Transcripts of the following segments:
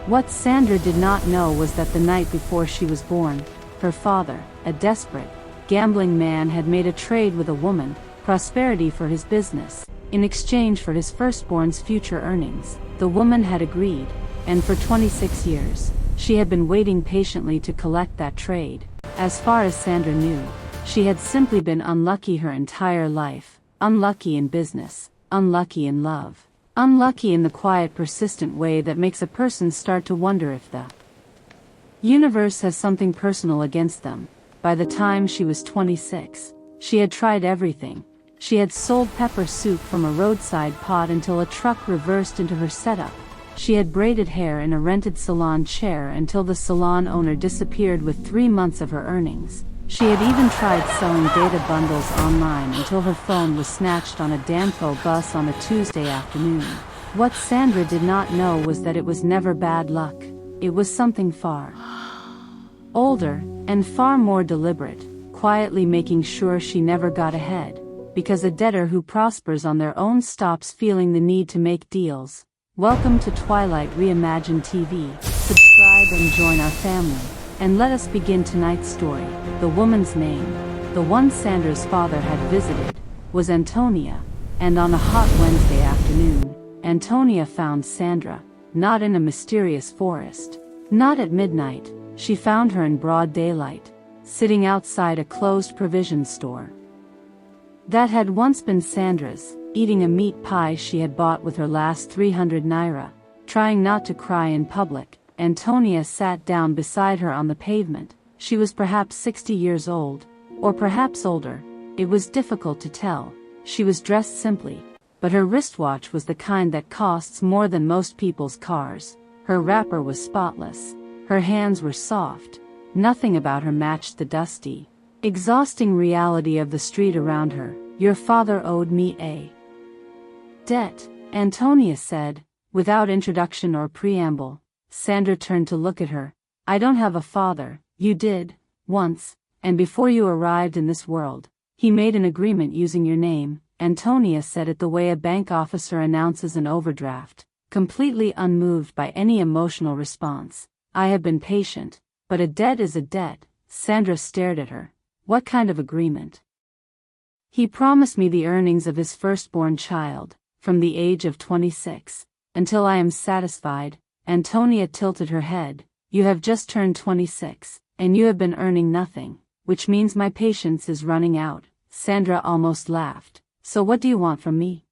What Sandra did not know was that the night before she was born, her father, a desperate, gambling man, had made a trade with a woman, prosperity for his business, in exchange for his firstborn's future earnings. The woman had agreed, and for 26 years, she had been waiting patiently to collect that trade. As far as Sandra knew, she had simply been unlucky her entire life, unlucky in business, unlucky in love, unlucky in the quiet, persistent way that makes a person start to wonder if the universe has something personal against them. By the time she was 26, she had tried everything. She had sold pepper soup from a roadside pot until a truck reversed into her setup. She had braided hair in a rented salon chair until the salon owner disappeared with 3 months of her earnings. She had even tried selling data bundles online until her phone was snatched on a Danfo bus on a Tuesday afternoon. What Sandra did not know was that it was never bad luck. It was something far older, and far more deliberate, quietly making sure she never got ahead, because a debtor who prospers on their own stops feeling the need to make deals. Welcome to Twilight Reimagined TV. Subscribe and join our family. And let us begin tonight's story. The woman's name, the one Sandra's father had visited, was Antonia, and on a hot Wednesday afternoon, Antonia found Sandra, not in a mysterious forest, not at midnight. She found her in broad daylight, sitting outside a closed provision store that had once been Sandra's, eating a meat pie she had bought with her last 300 naira. Trying not to cry in public, Antonia sat down beside her on the pavement. She was perhaps 60 years old, or perhaps older. It was difficult to tell. She was dressed simply, but her wristwatch was the kind that costs more than most people's cars. Her wrapper was spotless. Her hands were soft. Nothing about her matched the dusty, exhausting reality of the street around her. Your father owed me a debt, Antonia said, without introduction or preamble. Sandra turned to look at her. I don't have a father. You did, once, and before you arrived in this world. He made an agreement using your name. Antonia said it the way a bank officer announces an overdraft, completely unmoved by any emotional response. I have been patient, but a debt is a debt. Sandra stared at her. What kind of agreement? He promised me the earnings of his firstborn child, from the age of 26, until I am satisfied. Antonia tilted her head. You have just turned 26, and you have been earning nothing, which means my patience is running out. Sandra almost laughed. So what do you want from me?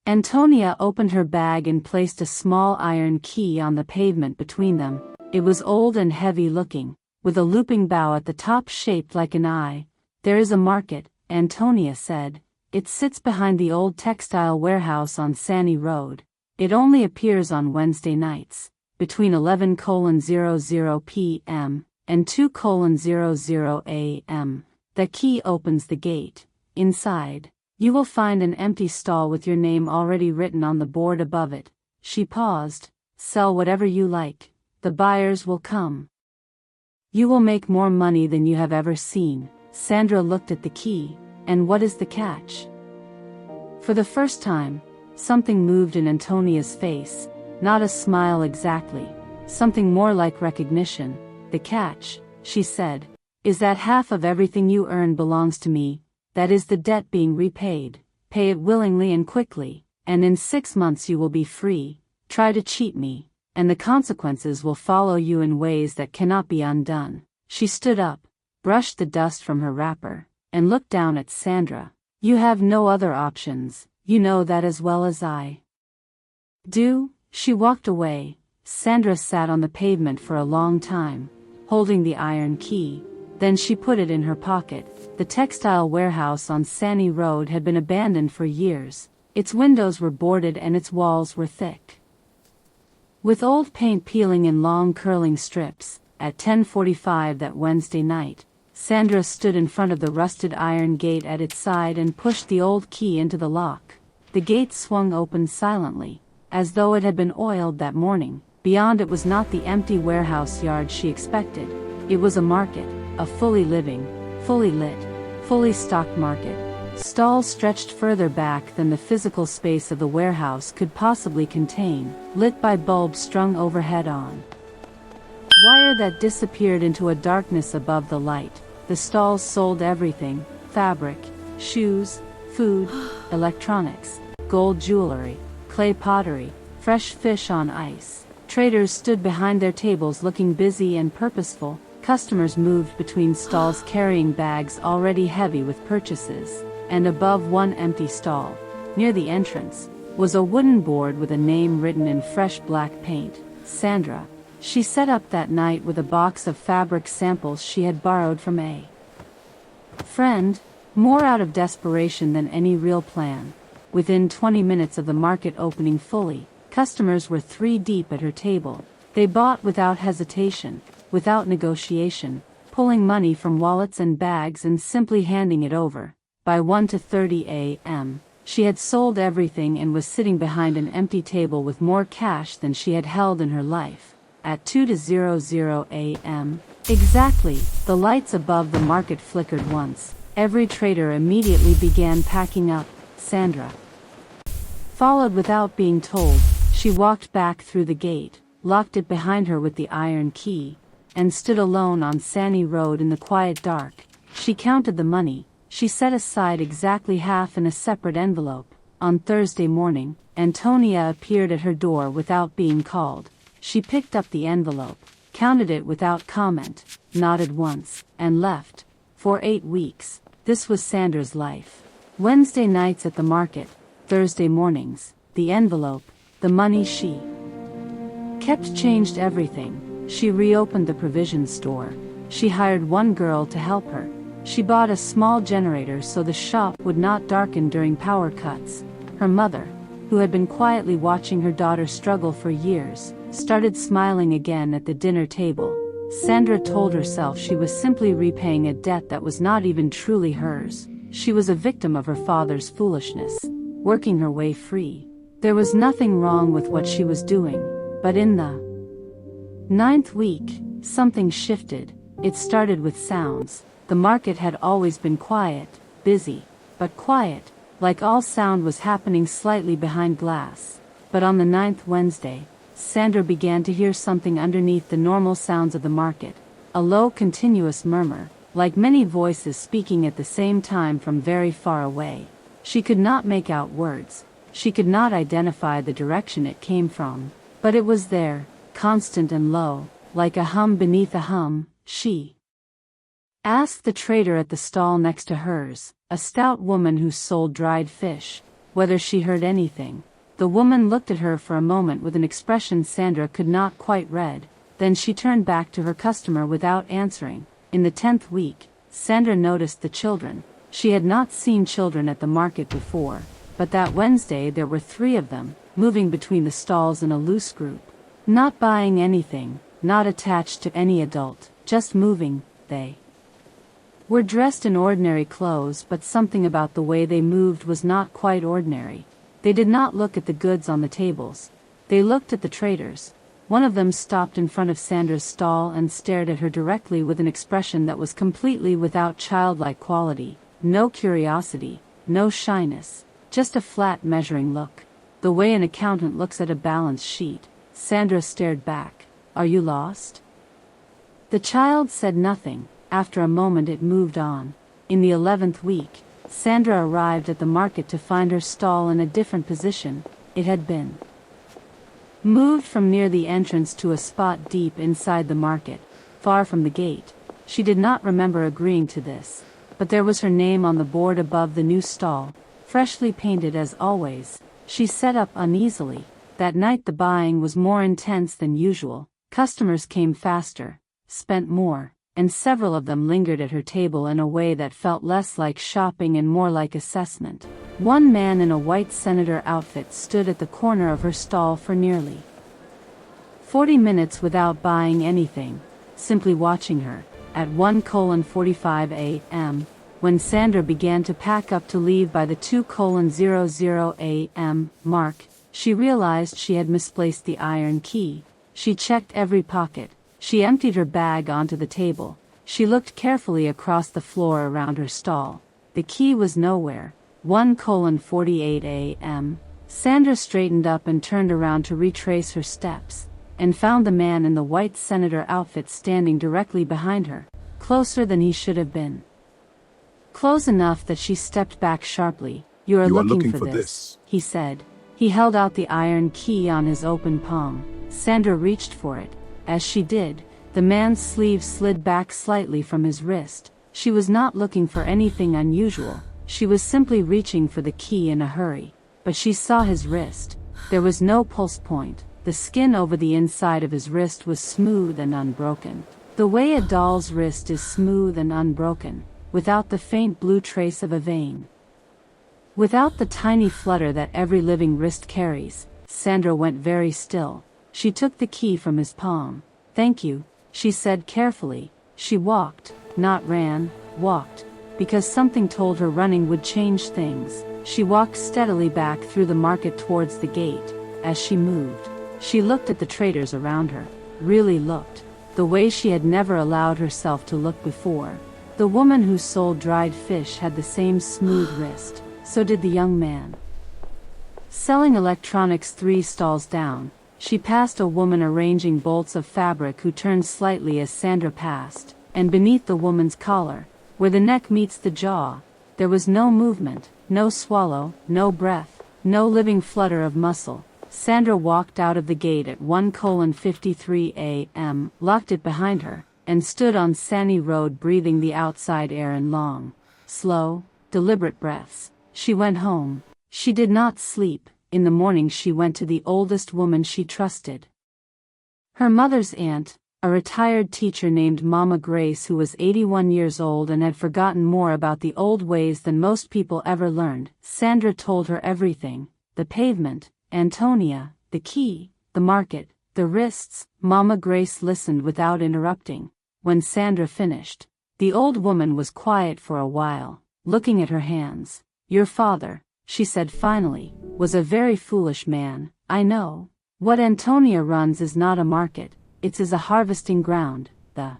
Antonia opened her bag and placed a small iron key on the pavement between them. It was old and heavy looking, with a looping bow at the top shaped like an eye. There is a market, Antonia said. It sits behind the old textile warehouse on Sani Road. It only appears on Wednesday nights, between 11:00 p.m. and 2:00 a.m. The key opens the gate. Inside, you will find an empty stall with your name already written on the board above it. She paused. Sell whatever you like. The buyers will come. You will make more money than you have ever seen. Sandra looked at the key. And what is the catch? For the first time, something moved in Antonia's face, not a smile exactly, something more like recognition. The catch, she said, is that half of everything you earn belongs to me. That is the debt being repaid. Pay it willingly and quickly, and in 6 months you will be free. Try to cheat me, and the consequences will follow you in ways that cannot be undone. She stood up, brushed the dust from her wrapper, and looked down at Sandra. You have no other options. You know that as well as I do. She walked away. Sandra sat on the pavement for a long time, holding the iron key. Then she put it in her pocket. The textile warehouse on Sani Road had been abandoned for years. Its windows were boarded and its walls were thick with old paint peeling in long curling strips. At 10:45 that Wednesday night, Sandra stood in front of the rusted iron gate at its side and pushed the old key into the lock. The gate swung open silently, as though it had been oiled that morning. Beyond it was not the empty warehouse yard she expected. It was a market, a fully living, fully lit, fully stocked market. Stalls stretched further back than the physical space of the warehouse could possibly contain, lit by bulbs strung overhead on wire that disappeared into a darkness above the light. The stalls sold everything: fabric, shoes, food, electronics, gold jewelry, clay pottery, fresh fish on ice. Traders stood behind their tables looking busy and purposeful. Customers moved between stalls carrying bags already heavy with purchases, and above one empty stall, near the entrance, was a wooden board with a name written in fresh black paint: Sandra. She set up that night with a box of fabric samples she had borrowed from a friend, more out of desperation than any real plan. Within 20 minutes of the market opening fully, customers were 3 deep at her table. They bought without hesitation, without negotiation, pulling money from wallets and bags and simply handing it over. By 1:30 a.m., she had sold everything and was sitting behind an empty table with more cash than she had held in her life. At 2:00 a.m. exactly, the lights above the market flickered once. Every trader immediately began packing up. Sandra followed without being told. She walked back through the gate, locked it behind her with the iron key, and stood alone on Sandy Road in the quiet dark. She counted the money. She set aside exactly half in a separate envelope. On Thursday morning, Antonia appeared at her door without being called. She picked up the envelope, counted it without comment, nodded once, and left. For 8 weeks, this was Sandra's life. Wednesday nights at the market, Thursday mornings, the envelope, the money she kept changed everything. She reopened the provision store. She hired one girl to help her. She bought a small generator so the shop would not darken during power cuts. Her mother, who had been quietly watching her daughter struggle for years, started smiling again at the dinner table. Sandra told herself she was simply repaying a debt that was not even truly hers. She was a victim of her father's foolishness, working her way free. There was nothing wrong with what she was doing, but in the 9th week, something shifted. It started with sounds. The market had always been quiet, busy, but quiet, like all sound was happening slightly behind glass. But on the 9th Wednesday, Sandra began to hear something underneath the normal sounds of the market, a low continuous murmur, like many voices speaking at the same time from very far away. She could not make out words. She could not identify the direction it came from, but it was there, constant and low, like a hum beneath a hum. She asked the trader at the stall next to hers, a stout woman who sold dried fish, whether she heard anything. The woman looked at her for a moment with an expression Sandra could not quite read. Then she turned back to her customer without answering. In the 10th week, Sandra noticed the children. She had not seen children at the market before, but that Wednesday there were 3 of them, moving between the stalls in a loose group. Not buying anything, not attached to any adult, just moving. They were dressed in ordinary clothes, but something about the way they moved was not quite ordinary. They did not look at the goods on the tables. They looked at the traders. One of them stopped in front of Sandra's stall and stared at her directly with an expression that was completely without childlike quality. No curiosity, no shyness, just a flat measuring look. The way an accountant looks at a balance sheet. Sandra stared back. "Are you lost?" The child said nothing. After a moment it moved on. In the 11th week, Sandra arrived at the market to find her stall in a different position. It had been moved from near the entrance to a spot deep inside the market, far from the gate. She did not remember agreeing to this, but there was her name on the board above the new stall, freshly painted as always. She sat up uneasily. That night the buying was more intense than usual. Customers came faster, spent more, and several of them lingered at her table in a way that felt less like shopping and more like assessment. One man in a white senator outfit stood at the corner of her stall for nearly 40 minutes without buying anything, simply watching her. At 1:45 a.m., when Sandra began to pack up to leave by the 2:00 a.m. mark, she realized she had misplaced the iron key. She checked every pocket. She emptied her bag onto the table. She looked carefully across the floor around her stall. The key was nowhere. 1:48 a.m. Sandra straightened up and turned around to retrace her steps, and found the man in the white senator outfit standing directly behind her, closer than he should have been. Close enough that she stepped back sharply. "You are looking for this," he said. He held out the iron key on his open palm. Sandra reached for it. As she did, the man's sleeve slid back slightly from his wrist. She was not looking for anything unusual. She was simply reaching for the key in a hurry. But she saw his wrist. There was no pulse point. The skin over the inside of his wrist was smooth and unbroken. The way a doll's wrist is smooth and unbroken, without the faint blue trace of a vein. Without the tiny flutter that every living wrist carries, Sandra went very still. She took the key from his palm. "Thank you," she said carefully. She walked, not ran, walked, because something told her running would change things. She walked steadily back through the market towards the gate. As she moved, she looked at the traders around her, really looked, the way she had never allowed herself to look before. The woman who sold dried fish had the same smooth wrist, so did the young man. Selling electronics 3 stalls down, she passed a woman arranging bolts of fabric who turned slightly as Sandra passed, and beneath the woman's collar, where the neck meets the jaw, there was no movement, no swallow, no breath, no living flutter of muscle. Sandra walked out of the gate at 1:53 a.m., locked it behind her, and stood on Sandy Road breathing the outside air in long, slow, deliberate breaths. She went home. She did not sleep. In the morning she went to the oldest woman she trusted. Her mother's aunt, a retired teacher named Mama Grace, who was 81 years old and had forgotten more about the old ways than most people ever learned. Sandra told her everything: the pavement, Antonia, the key, the market, the wrists. Mama Grace listened without interrupting. When Sandra finished, the old woman was quiet for a while, looking at her hands. "Your father," she said finally, "was a very foolish man. I know. What Antonia runs is not a market, it is a harvesting ground. The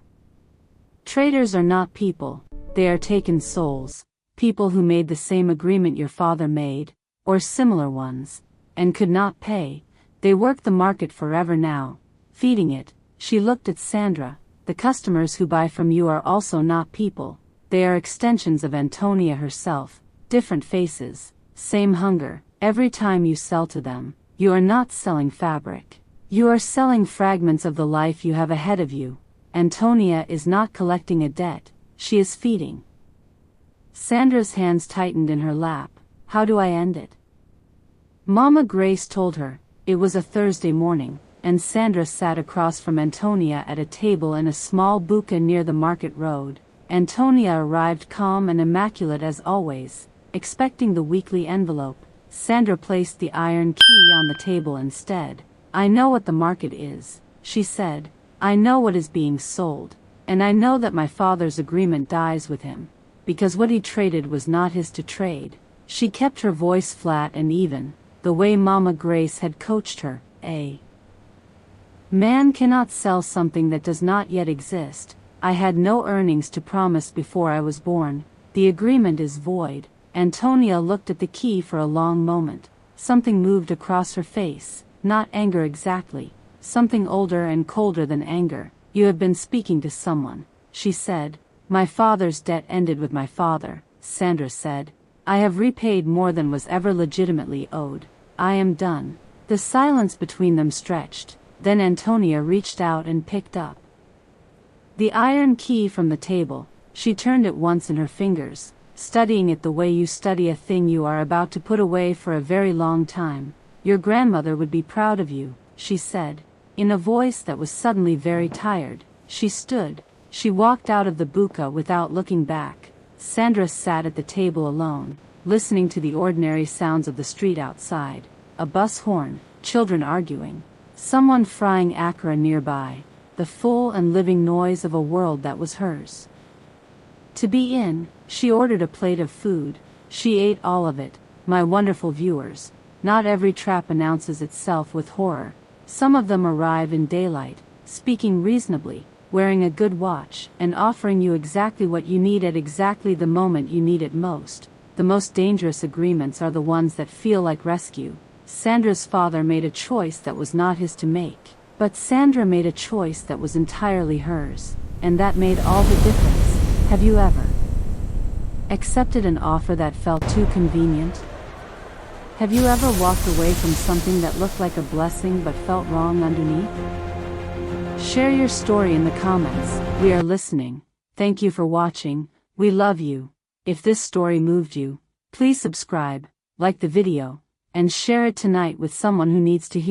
traders are not people, they are taken souls, people who made the same agreement your father made, or similar ones, and could not pay. They work the market forever now, feeding it." She looked at Sandra. "The customers who buy from you are also not people, they are extensions of Antonia herself. Different faces, same hunger. Every time you sell to them, you are not selling fabric. You are selling fragments of the life you have ahead of you. Antonia is not collecting a debt, she is feeding." Sandra's hands tightened in her lap. "How do I end it?" Mama Grace told her. It was a Thursday morning, and Sandra sat across from Antonia at a table in a small buca near the market road. Antonia arrived calm and immaculate as always, expecting the weekly envelope. Sandra placed the iron key on the table instead. "I know what the market is," she said. "I know what is being sold, and I know that my father's agreement dies with him, because what he traded was not his to trade." She kept her voice flat and even, the way Mama Grace had coached her. "A man cannot sell something that does not yet exist. I had no earnings to promise before I was born. The agreement is void." Antonia looked at the key for a long moment. Something moved across her face, not anger exactly, something older and colder than anger. "You have been speaking to someone," she said. "My father's debt ended with my father," Sandra said. "I have repaid more than was ever legitimately owed. I am done." The silence between them stretched. Then Antonia reached out and picked up the iron key from the table. She turned it once in her fingers, studying it the way you study a thing you are about to put away for a very long time. "Your grandmother would be proud of you," she said, in a voice that was suddenly very tired. She stood. She walked out of the buca without looking back. Sandra sat at the table alone, listening to the ordinary sounds of the street outside. A bus horn, children arguing, someone frying akra nearby, the full and living noise of a world that was hers to be in. She ordered a plate of food. She ate all of it. My wonderful viewers, not every trap announces itself with horror. Some of them arrive in daylight, speaking reasonably, wearing a good watch, and offering you exactly what you need at exactly the moment you need it most. The most dangerous agreements are the ones that feel like rescue. Sandra's father made a choice that was not his to make. But Sandra made a choice that was entirely hers. And that made all the difference. Have you ever accepted an offer that felt too convenient? Have you ever walked away from something that looked like a blessing but felt wrong underneath? Share your story in the comments. We are listening. Thank you for watching. We love you. If this story moved you, please subscribe, like the video, and share it tonight with someone who needs to hear